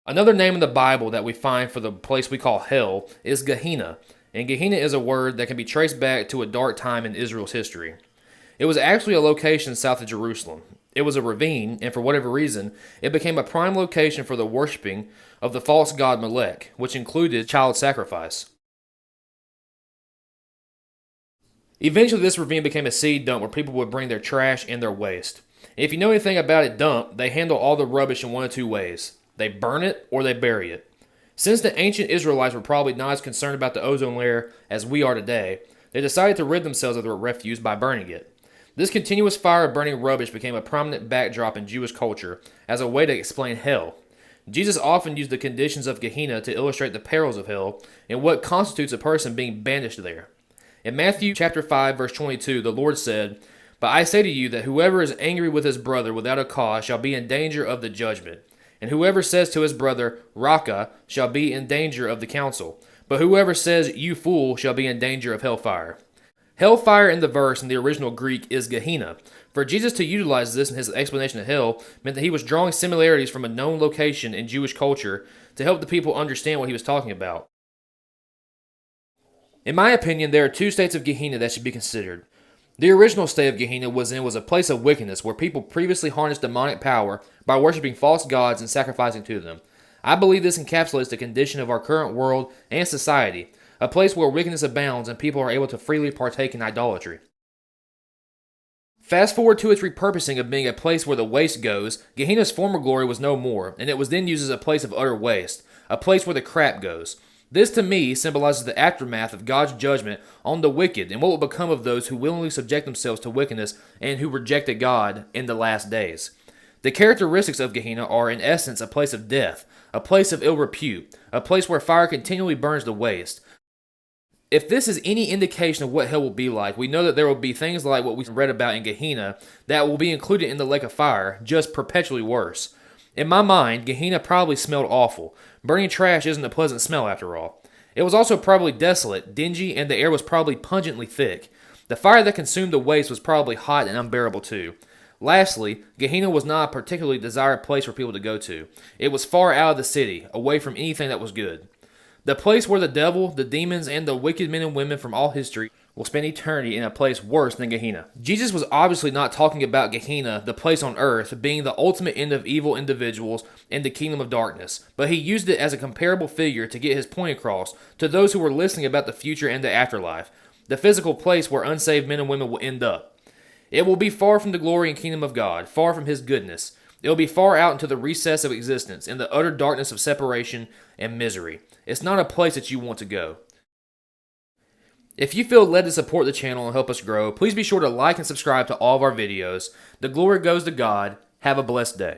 Another name in the Bible that we find for the place we call hell is Gehenna, and Gehenna is a word that can be traced back to a dark time in Israel's history. It was actually a location south of Jerusalem. It was a ravine, and for whatever reason, it became a prime location for the worshiping of the false god Molech, which included child sacrifice. Eventually, this ravine became a seed dump where people would bring their trash and their waste. If you know anything about a dump, they handle all the rubbish in one of two ways. They burn it or they bury it. Since the ancient Israelites were probably not as concerned about the ozone layer as we are today, they decided to rid themselves of their refuse by burning it. This continuous fire of burning rubbish became a prominent backdrop in Jewish culture as a way to explain hell. Jesus often used the conditions of Gehenna to illustrate the perils of hell and what constitutes a person being banished there. In Matthew chapter 5 verse 22, the Lord said, "But I say to you that whoever is angry with his brother without a cause shall be in danger of the judgment. And whoever says to his brother, Raka, shall be in danger of the council. But whoever says, you fool, shall be in danger of hellfire." Hellfire in the verse in the original Greek is Gehenna. For Jesus to utilize this in his explanation of hell meant that he was drawing similarities from a known location in Jewish culture to help the people understand what he was talking about. In my opinion, there are two states of Gehenna that should be considered. The original state of Gehenna was a place of wickedness where people previously harnessed demonic power by worshiping false gods and sacrificing to them. I believe this encapsulates the condition of our current world and society, a place where wickedness abounds and people are able to freely partake in idolatry. Fast forward to its repurposing of being a place where the waste goes, Gehenna's former glory was no more, and it was then used as a place of utter waste, a place where the crap goes. This, to me, symbolizes the aftermath of God's judgment on the wicked and what will become of those who willingly subject themselves to wickedness and who rejected God in the last days. The characteristics of Gehenna are, in essence, a place of death, a place of ill repute, a place where fire continually burns the waste. If this is any indication of what hell will be like, we know that there will be things like what we read about in Gehenna that will be included in the lake of fire, just perpetually worse. In my mind, Gehenna probably smelled awful. Burning trash isn't a pleasant smell after all. It was also probably desolate, dingy, and the air was probably pungently thick. The fire that consumed the waste was probably hot and unbearable too. Lastly, Gehenna was not a particularly desired place for people to go to. It was far out of the city, away from anything that was good. The place where the devil, the demons, and the wicked men and women from all history will spend eternity in a place worse than Gehenna. Jesus was obviously not talking about Gehenna, the place on earth, being the ultimate end of evil individuals in the kingdom of darkness, but he used it as a comparable figure to get his point across to those who were listening about the future and the afterlife, the physical place where unsaved men and women will end up. It will be far from the glory and kingdom of God, far from his goodness. It will be far out into the recess of existence, in the utter darkness of separation and misery. It's not a place that you want to go. If you feel led to support the channel and help us grow, please be sure to like and subscribe to all of our videos. The glory goes to God. Have a blessed day.